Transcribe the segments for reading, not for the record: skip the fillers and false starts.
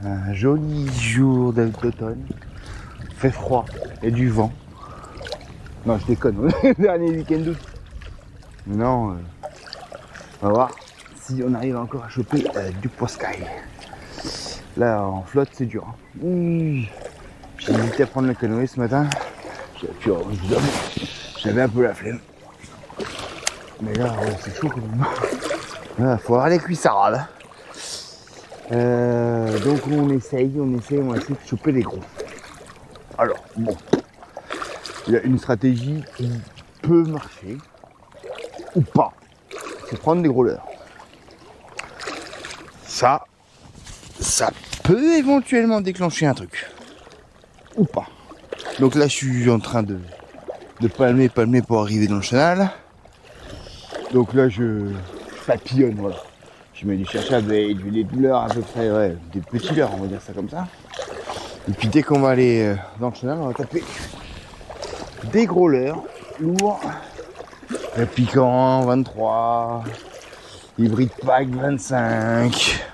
Un joli jour d'automne. Fait froid et du vent. Non, je déconne, dernier week-end d'août. Non, on va voir si on arrive encore à choper du poiscaille. Là, en flotte, c'est dur. Hein. J'ai hésité à prendre le canoë ce matin. J'avais un peu la flemme. Mais là, ouais, c'est chaud quand même. Là, faut avoir les cuissardes. Donc on va essayer de choper les gros. Alors, bon. Il y a une stratégie qui peut marcher. Ou pas. C'est prendre des gros leurres. Ça peut éventuellement déclencher un truc. Ou pas. Donc là, je suis en train de palmer pour arriver dans le chenal. Donc là, je papillonne, voilà. Je mets du cherche à bait, des leurres à peu près, ouais, des petits leurres, on va dire ça comme ça. Et puis dès qu'on va aller dans le chenal, on va taper des gros leurres, lourds, piquant 23, hybride pack 25,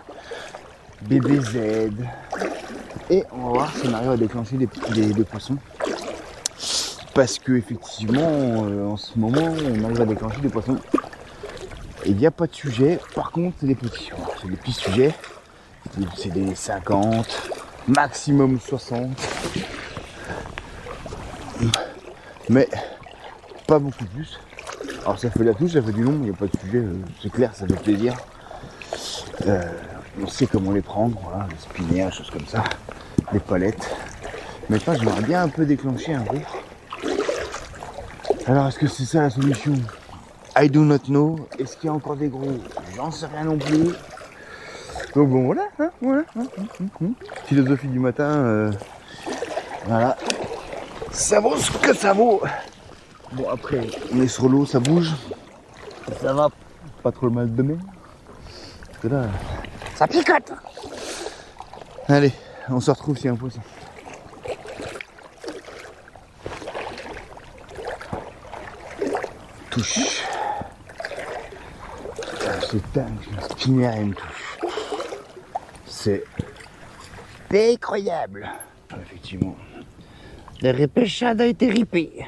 BBZ. Et on va voir si on arrive à déclencher des poissons. Parce que effectivement, en ce moment, on arrive à déclencher des poissons. Et il n'y a pas de sujet. Par contre, c'est des petits. C'est des petits sujets. C'est des 50, maximum 60. Mais pas beaucoup plus. Alors ça fait la touche, ça fait du long, il n'y a pas de sujet. C'est clair, ça fait plaisir. On sait comment les prendre. Voilà, les spiners, choses comme ça. Les palettes. Maintenant, j'aimerais bien un peu déclencher un gros. Alors, est-ce que c'est ça la solution? I do not know. Est-ce qu'il y a encore des gros? J'en sais rien non plus. Donc bon, voilà. Philosophie du matin. Voilà. Ça vaut ce que ça vaut. Bon, après, on est sur l'eau, ça bouge. Ça va. Pas trop le mal de mer. Parce que là, ça picote. Allez, on se retrouve s'il y a un poisson. Touche. C'est dingue, un spinner et une touche. C'est incroyable. Effectivement. Le repêchade a été ripé.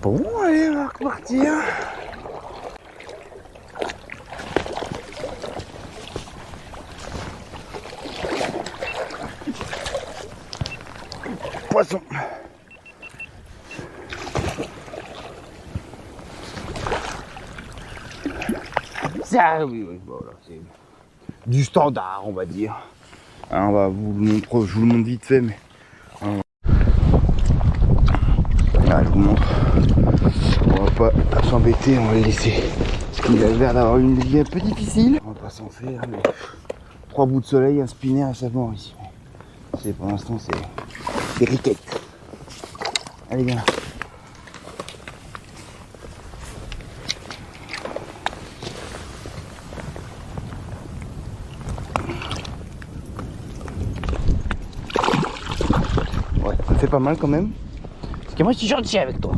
Bon, allez, on va repartir. Poisson. Ça, oui, voilà, c'est du standard, on va dire. Alors, on va vous le montrer, je vous le montre vite fait, mais. Là, je vous montre. On va pas s'embêter, on va le laisser. Parce qu'il a l'air d'avoir une vie un peu difficile. On va pas s'en faire, mais 3 bouts de soleil, un spinner à sa mort ici. Pour l'instant, c'est des riquettes. Allez, viens là. Ouais, ça fait pas mal quand même. Parce que moi, je suis gentil avec toi.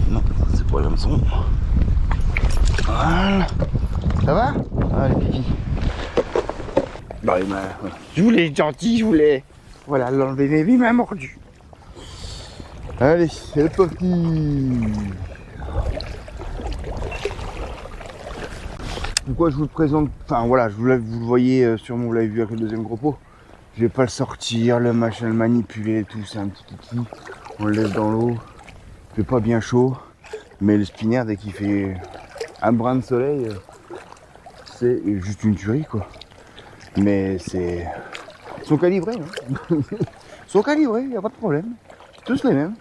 Non, c'est pas l'hameçon. Voilà. Ça va? Allez, pipi. Bah, je voulais être gentil, je voulais. Voilà, l'enlever, mais il m'a mordu. Allez, c'est parti. Pourquoi je vous le présente? Enfin voilà, vous le voyez sûrement, vous l'avez vu avec le deuxième gros pot. Je vais pas le sortir, le machin, le manipuler et tout, c'est un petit kiki. On le laisse dans l'eau. Il fait pas bien chaud, mais le spinner, dès qu'il fait un brin de soleil, c'est juste une tuerie quoi. Mais c'est. Ils sont calibrés, hein. Ils sont calibrés, y a pas de problème. Tous les mêmes.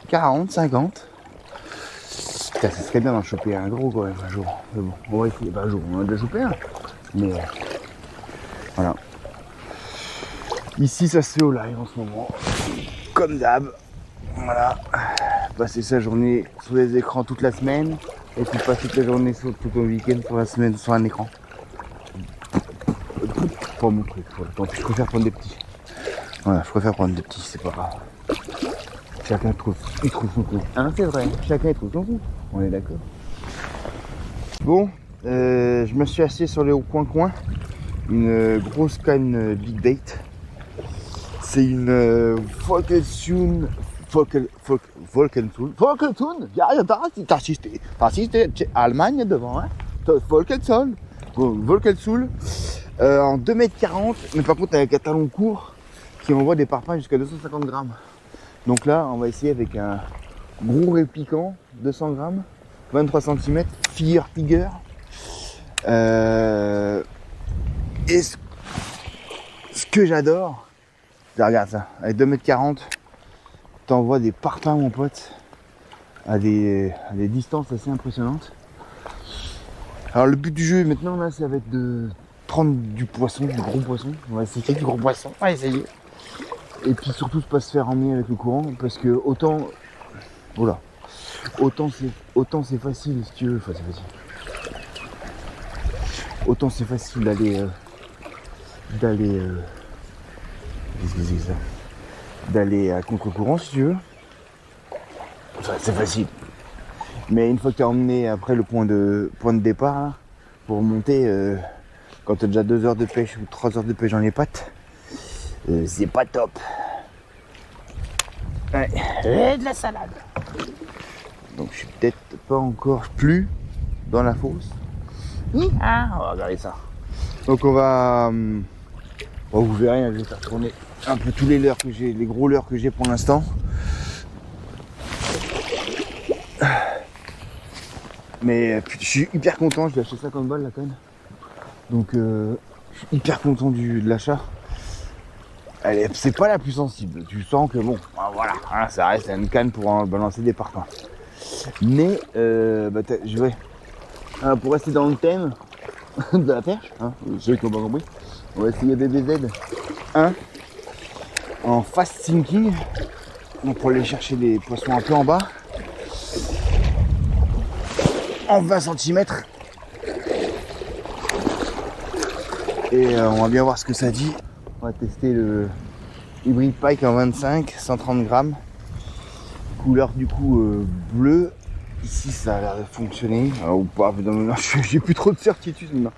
40, 50. Putain, ça serait bien d'en choper un gros quand même un jour. Mais bon, on va essayer. Bah, un jour, on en a déjà chopé un. Mais voilà. Ici, ça se fait au live en ce moment. Comme d'hab. Voilà. Passer sa journée sur les écrans toute la semaine. Et puis passer toute la journée tout le week-end sur la semaine sur un écran. Pas mon truc. Voilà. Tant pis, je préfère prendre des petits. Voilà, je préfère prendre des petits, c'est pas grave. Chacun trouve son compte. Hein, c'est vrai, chacun trouve son compte. On est d'accord. Bon, je me suis assis sur le coin une grosse canne Big Bait. C'est une Volkentoon. T'as assisté Allemagne devant, hein. Volkentoon en 2,40 m, mais par contre avec un talon court qui envoie des parpaings jusqu'à 250 grammes. Donc là, on va essayer avec un gros répliquant, 200 grammes, 23 cm, Figure. Et ce que j'adore, regarde ça, avec 2,40 m, t'envoies des parpaings, mon pote, à des distances assez impressionnantes. Alors le but du jeu maintenant là, ça va être de prendre du poisson, du gros poisson. On va essayer du gros poisson, on va essayer. Et puis surtout de pas se faire emmener avec le courant, parce que autant c'est facile si tu veux, enfin c'est facile. Autant c'est facile d'aller à contre-courant si tu veux. Enfin c'est facile. Mais une fois que tu as emmené après le point de départ là, pour remonter, quand tu as déjà 2 heures de pêche ou 3 heures de pêche dans les pattes, c'est pas top. Ouais. Et de la salade. Donc je suis peut-être pas encore plus dans la fosse. Ah, on va regarder ça. Donc on va... vous verrez, je vais faire tourner un peu tous les leurres que j'ai, les gros leurres que j'ai pour l'instant. Mais je suis hyper content, je l'ai acheté 50 balles la canne. Donc je suis hyper content de l'achat. C'est pas la plus sensible, tu sens que bon, voilà, hein, ça reste une canne pour balancer des parpaings. Mais pour rester dans le thème de la perche, hein, ceux qui n'ont pas compris, on va essayer des BZ 1 en fast sinking, donc pour aller chercher des poissons un peu en bas, en 20 cm. Et on va bien voir ce que ça dit. On va tester le Hybrid Pike en 25, 130 grammes. Couleur du coup bleu. Ici ça a l'air de fonctionner. Ou pas, j'ai plus trop de certitude maintenant.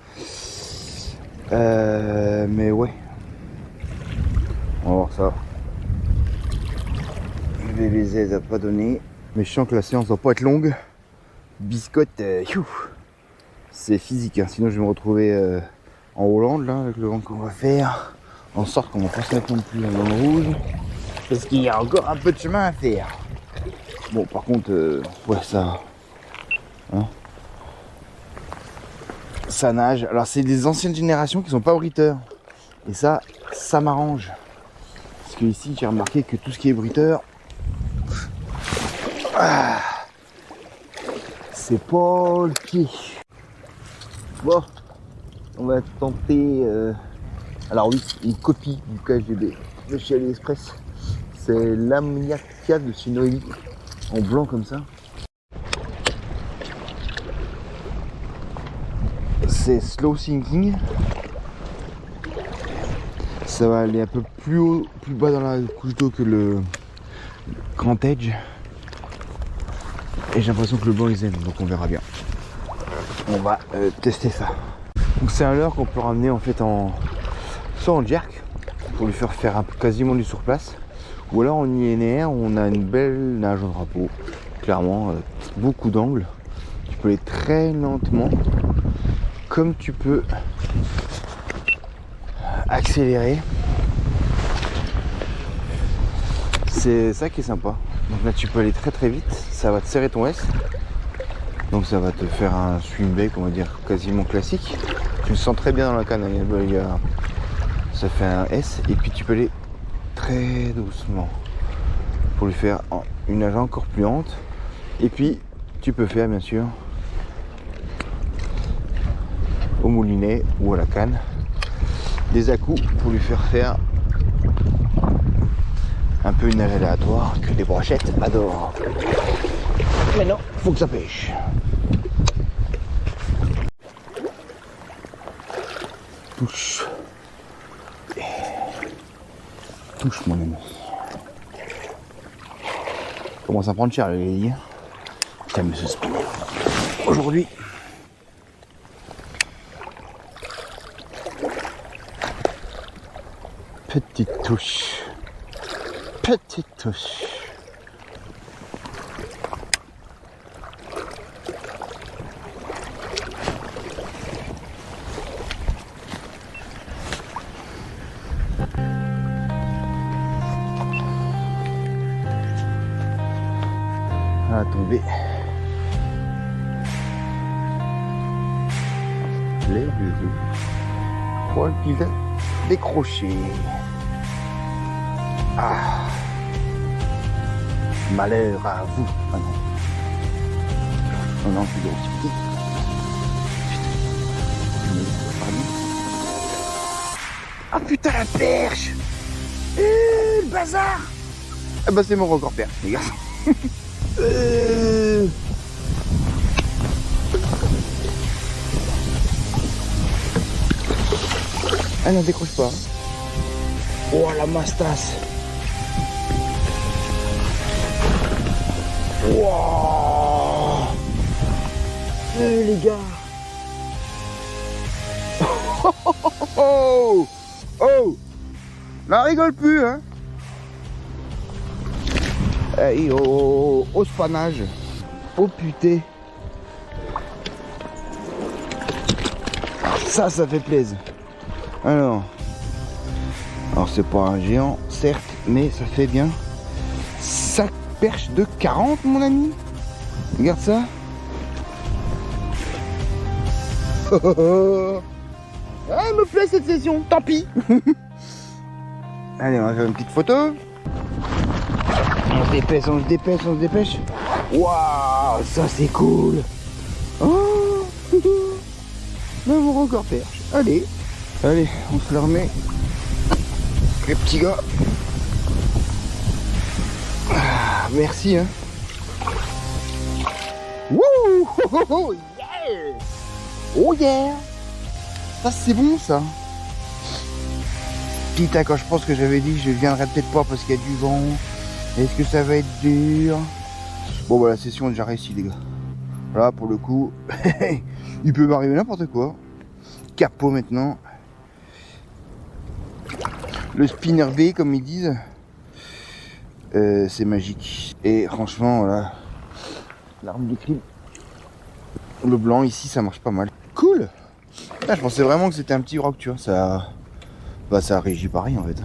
Mais ouais. On va voir ça. Le BBZ a pas donné. Mais je sens que la séance va pas être longue. Biscotte, c'est physique. Hein. Sinon je vais me retrouver en Hollande là avec le vent qu'on va faire. En sorte qu'on va pas se mettre non plus dans le rouge. Parce qu'il y a encore un peu de chemin à faire. Bon par contre, ouais ça... Hein, ça nage. Alors c'est des anciennes générations qui sont pas bruiteurs. Et ça m'arrange. Parce que ici j'ai remarqué que tout ce qui est bruiteur, c'est pas le pied. Bon, on va tenter... Alors oui, une copie du KGB de chez AliExpress. C'est l'Amiakia de chez Noémie, en blanc comme ça. C'est slow sinking. Ça va aller un peu plus haut, plus bas dans la couche d'eau que le Grand Edge. Et j'ai l'impression que le blanc ils aiment, donc on verra bien. On va tester ça. Donc c'est un leurre qu'on peut ramener en fait soit en jerk pour lui faire quasiment du surplace, ou alors en INR où on a une belle nage au drapeau, clairement beaucoup d'angles. Tu peux aller très lentement, comme tu peux accélérer. C'est ça qui est sympa. Donc là tu peux aller très très vite, ça va te serrer ton S. Donc ça va te faire un swim bait, on va dire quasiment classique. Tu le sens très bien dans la canne, ça fait un S. Et puis tu peux aller très doucement pour lui faire une nage encore plus lente. Et puis tu peux faire bien sûr au moulinet ou à la canne des à-coups pour lui faire un peu une nage aléatoire que les brochettes adorent. Mais non, faut que ça pêche. Touche. Touche mon ami. Commence à prendre cher les gars. Putain mais ce spinner. Aujourd'hui. Petite touche. Petite touche. Elle a tombé. Les deux. Je crois qu'il a décroché. Ah. Malheur à vous. Ah non. Oh non, plus gros, petit. Ah putain, la perche. Le bazar. Ah bah c'est mon record perche, les gars. Elle n'en décroche pas. Oh la mastasse. Wow. Les gars. Oh. Oh. N'en rigole plus, hein. Hey, au spanage. Oh putain. Ça fait plaisir. Alors c'est pas un géant, certes, mais ça fait bien. Ça perche de 40, mon ami. Regarde ça. Ah, elle me plaît cette session, tant pis. Allez, on va faire une petite photo. On se dépêche, on se dépêche, on se dépêche. Waouh, ça c'est cool. Oh, mon record perche. Allez, allez, on se le remet. Les petits gars. Ah, merci, hein. Wouh, oh, oh, yeah. Oh yeah. Ça c'est bon ça. Petit quand je pense que j'avais dit que je viendrais peut-être pas parce qu'il y a du vent. Est-ce que ça va être dur? Bon bah la session est déjà réussie les gars. Là pour le coup, il peut m'arriver n'importe quoi. Capot maintenant. Le spinner B comme ils disent. C'est magique. Et franchement voilà. L'arme du crime. Le blanc ici ça marche pas mal. Cool. Là, je pensais vraiment que c'était un petit rock tu vois. Ça. Bah ça régit pareil en fait.